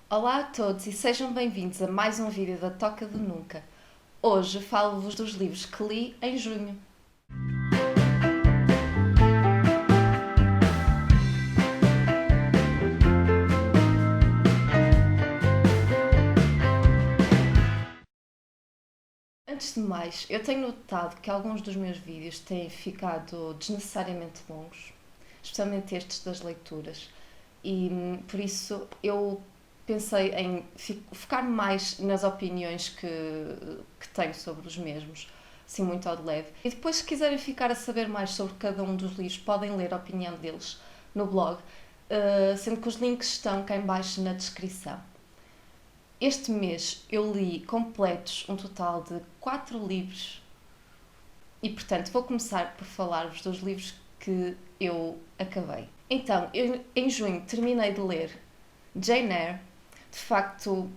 Olá a todos e sejam bem-vindos a mais um vídeo da Toca de Nunca. Hoje falo-vos dos livros que li em junho. Antes de mais, eu tenho notado que alguns dos meus vídeos têm ficado desnecessariamente longos, especialmente estes das leituras, e por isso eu pensei em focar mais nas opiniões que tenho sobre os mesmos, assim muito ao de leve. E depois, se quiserem ficar a saber mais sobre cada um dos livros, podem ler a opinião deles no blog, sendo que os links estão cá em baixo na descrição. Este mês eu li completos um total de 4 livros e, portanto, vou começar por falar-vos dos livros que eu acabei. Então, eu, em junho terminei de ler Jane Eyre. De facto,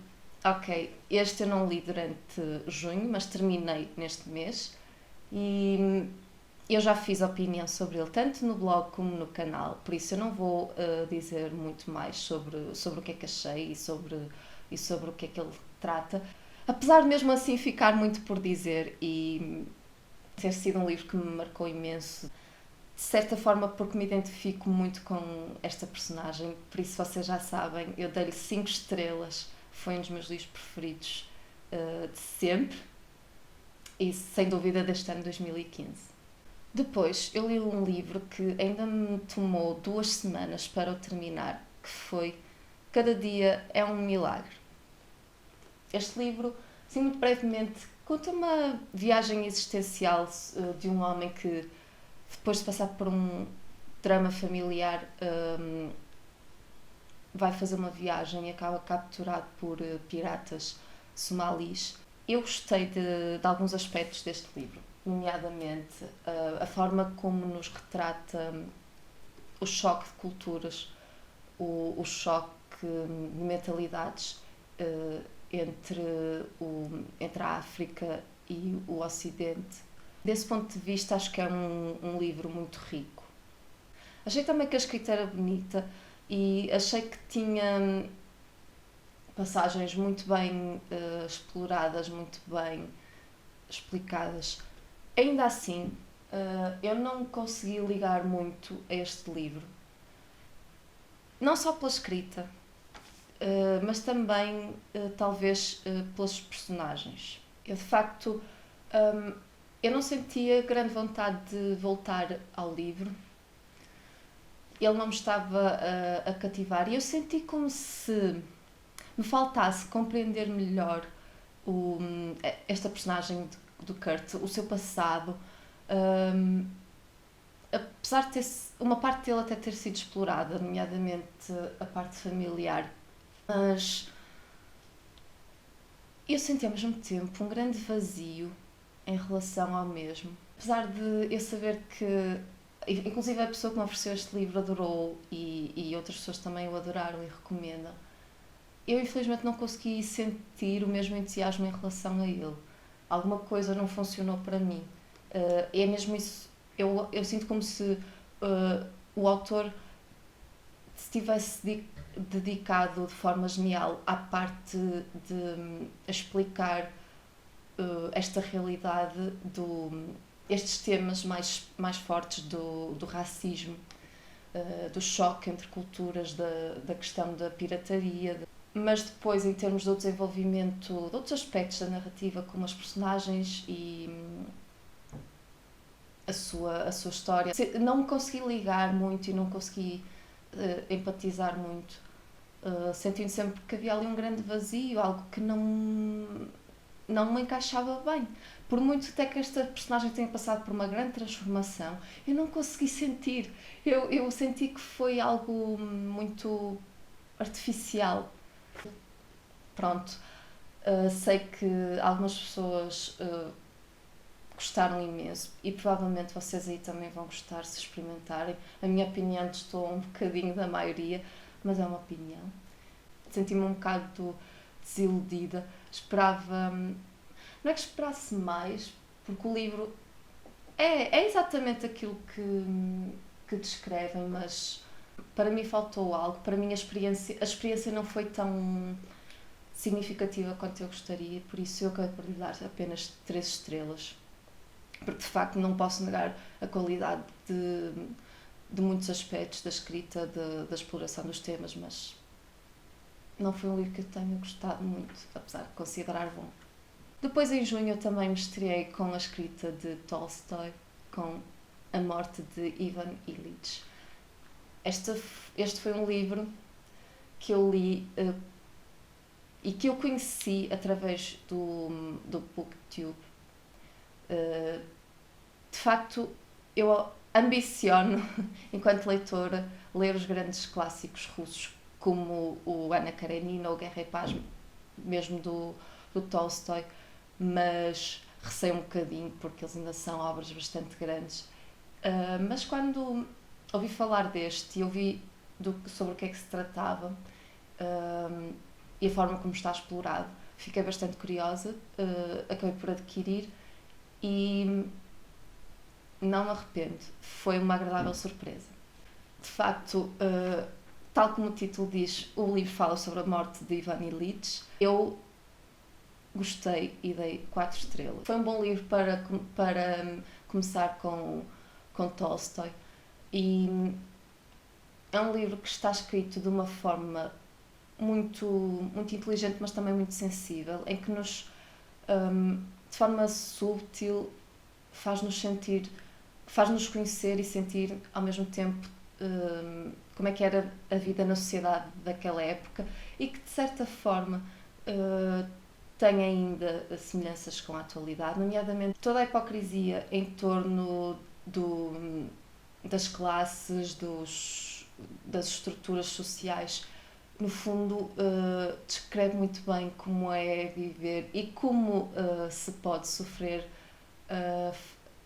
ok, este eu não li durante junho, mas terminei neste mês e eu já fiz opinião sobre ele, tanto no blog como no canal, por isso eu não vou dizer muito mais sobre o que é que achei e sobre o que é que ele trata. Apesar de mesmo assim ficar muito por dizer e ter sido um livro que me marcou imenso, de certa forma porque me identifico muito com esta personagem, por isso vocês já sabem, eu dei-lhe 5 estrelas, foi um dos meus livros preferidos de sempre e sem dúvida deste ano 2015. Depois eu li um livro que ainda me tomou 2 semanas para o terminar, que foi Cada Dia é um Milagre. Este livro, assim muito brevemente, conta uma viagem existencial de um homem que, depois de passar por um drama familiar, vai fazer uma viagem e acaba capturado por piratas somalis. Eu gostei de alguns aspectos deste livro, nomeadamente a forma como nos retrata o choque de culturas, o choque de mentalidades entre, entre a África e o Ocidente. Desse ponto de vista, acho que é um livro muito rico. Achei também que a escrita era bonita e achei que tinha passagens muito bem exploradas, muito bem explicadas. Ainda assim, eu não consegui ligar muito a este livro. Não só pela escrita, mas também, talvez, pelas personagens. Eu, de facto, eu não sentia grande vontade de voltar ao livro. Ele não me estava a cativar e eu senti como se me faltasse compreender melhor o, esta personagem do Kurt, o seu passado, um, apesar de ter uma parte dele até ter sido explorada, nomeadamente a parte familiar, mas eu senti ao mesmo tempo um grande vazio em relação ao mesmo. Apesar de eu saber que, inclusive a pessoa que me ofereceu este livro adorou e outras pessoas também o adoraram e recomendam, eu infelizmente não consegui sentir o mesmo entusiasmo em relação a ele. Alguma coisa não funcionou para mim. É mesmo isso. Eu sinto como se o autor se tivesse dedicado de forma genial à parte de explicar esta realidade, estes temas mais fortes do racismo, do choque entre culturas, da questão da pirataria. Mas depois, em termos do desenvolvimento de outros aspectos da narrativa, como as personagens e a sua história, não me consegui ligar muito e não consegui empatizar muito, sentindo sempre que havia ali um grande vazio, algo que não me encaixava bem. Por muito até que esta personagem tenha passado por uma grande transformação, eu não consegui sentir. Eu senti que foi algo muito artificial. Pronto, sei que algumas pessoas gostaram imenso e provavelmente vocês aí também vão gostar se experimentarem. A minha opinião distou um bocadinho da maioria, mas é uma opinião. Senti-me um bocado desiludida. Esperava. Não é que esperasse mais, porque o livro é exatamente aquilo que descrevem, mas para mim faltou algo, para mim a experiência não foi tão significativa quanto eu gostaria, por isso eu acabei por lhe dar apenas 3 estrelas. Porque de facto não posso negar a qualidade de muitos aspectos da escrita, da exploração dos temas, mas não foi um livro que eu tenha gostado muito, apesar de considerar bom. Depois, em junho, eu também me estreiei com a escrita de Tolstói, com A Morte de Ivan Illich. Este foi um livro que eu li e que eu conheci através do BookTube. De facto, eu ambiciono, enquanto leitora, ler os grandes clássicos russos, como o Anna Karenina ou Guerra e Paz, mesmo do Tolstói, mas receio um bocadinho, porque eles ainda são obras bastante grandes. Mas quando ouvi falar deste e ouvi sobre o que é que se tratava e a forma como está explorado, fiquei bastante curiosa, acabei por adquirir e não me arrependo, foi uma agradável surpresa. De facto, tal como o título diz, o livro fala sobre a morte de Ivan Illich. Eu gostei e dei 4 estrelas. Foi um bom livro para começar com Tolstói e é um livro que está escrito de uma forma muito, muito inteligente, mas também muito sensível, em que de forma subtil faz-nos conhecer e sentir ao mesmo tempo como é que era a vida na sociedade daquela época e que de certa forma tem ainda semelhanças com a atualidade, nomeadamente toda a hipocrisia em torno das classes, das estruturas sociais. No fundo, descreve muito bem como é viver e como se pode sofrer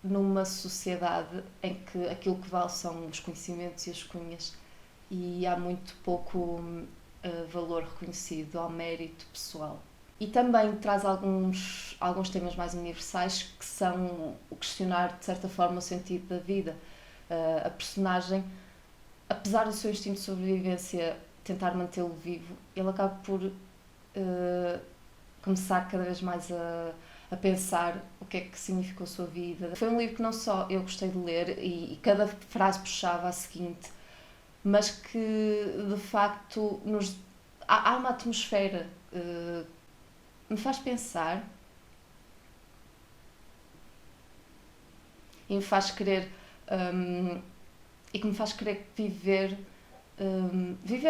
numa sociedade em que aquilo que vale são os conhecimentos e as cunhas e há muito pouco valor reconhecido ao mérito pessoal. E também traz alguns temas mais universais, que são o questionar, de certa forma, o sentido da vida. A personagem, apesar do seu instinto de sobrevivência tentar mantê-lo vivo, ele acaba por começar cada vez mais a pensar o que é que significou a sua vida. Foi um livro que não só eu gostei de ler e cada frase puxava a seguinte, mas que de facto há uma atmosfera me faz pensar e me faz querer e que me faz querer viver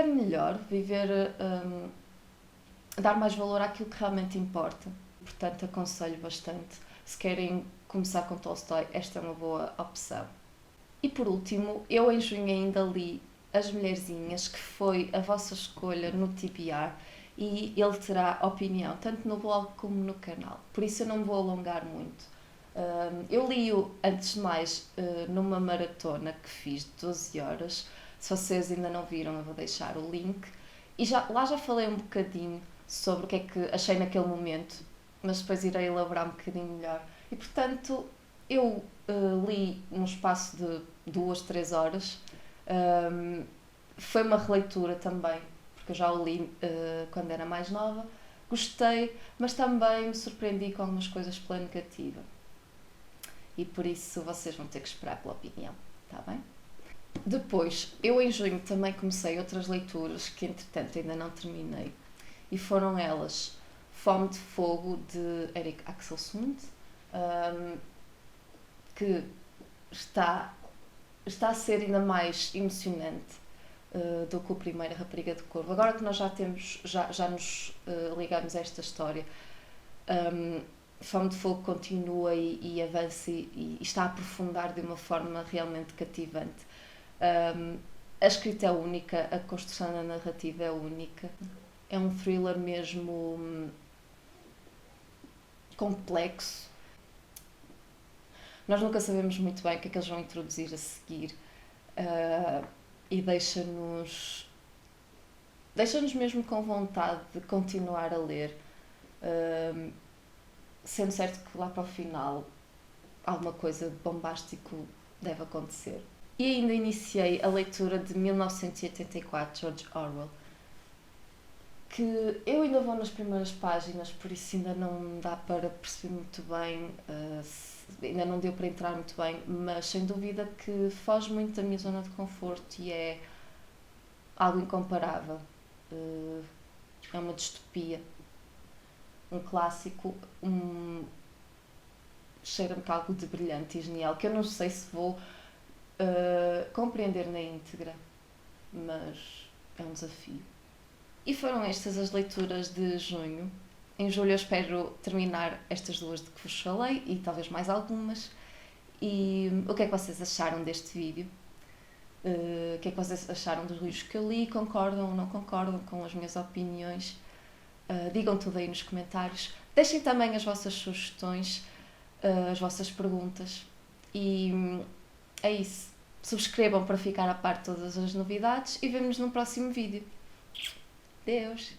melhor, dar mais valor àquilo que realmente importa. Portanto, aconselho bastante. Se querem começar com Tolstói, esta é uma boa opção. E por último, eu em junho ainda li As Mulherzinhas, que foi a vossa escolha no TBR, e ele terá opinião tanto no blog como no canal, por isso eu não me vou alongar muito. Eu li-o, antes de mais, numa maratona que fiz de 12 horas. Se vocês ainda não viram, eu vou deixar o link. E lá já falei um bocadinho sobre o que é que achei naquele momento, mas depois irei elaborar um bocadinho melhor. E portanto, eu li num espaço de 2-3 horas. Foi uma releitura também, porque eu já o li quando era mais nova. Gostei, mas também me surpreendi com algumas coisas pela negativa. E por isso vocês vão ter que esperar pela opinião, está bem? Depois, eu em junho também comecei outras leituras que entretanto ainda não terminei. E foram elas Fome de Fogo, de Erik Axelsund, que está a ser ainda mais emocionante do que o primeiro, Rapariga de Corvo. Agora que nós já nos ligamos a esta história, Fome de Fogo continua e avança e está a aprofundar de uma forma realmente cativante. A escrita é única, a construção da narrativa é única. É um thriller mesmo complexo. Nós nunca sabemos muito bem o que é que eles vão introduzir a seguir e deixa-nos mesmo com vontade de continuar a ler, sendo certo que lá para o final alguma coisa de bombástico deve acontecer. E ainda iniciei a leitura de 1984, George Orwell, que eu ainda vou nas primeiras páginas, por isso ainda não dá para perceber muito bem, ainda não deu para entrar muito bem, mas sem dúvida que foge muito da minha zona de conforto e é algo incomparável. É uma distopia, um clássico, cheira-me que algo de brilhante e genial, que eu não sei se vou compreender na íntegra, mas é um desafio. E foram estas as leituras de junho. Em julho eu espero terminar estas duas de que vos falei e talvez mais algumas. E o que é que vocês acharam deste vídeo? O que é que vocês acharam dos livros que eu li? Concordam ou não concordam com as minhas opiniões? Digam tudo aí nos comentários. Deixem também as vossas sugestões, as vossas perguntas. E é isso. Subscrevam para ficar a par de todas as novidades e vemo-nos no próximo vídeo. Deus!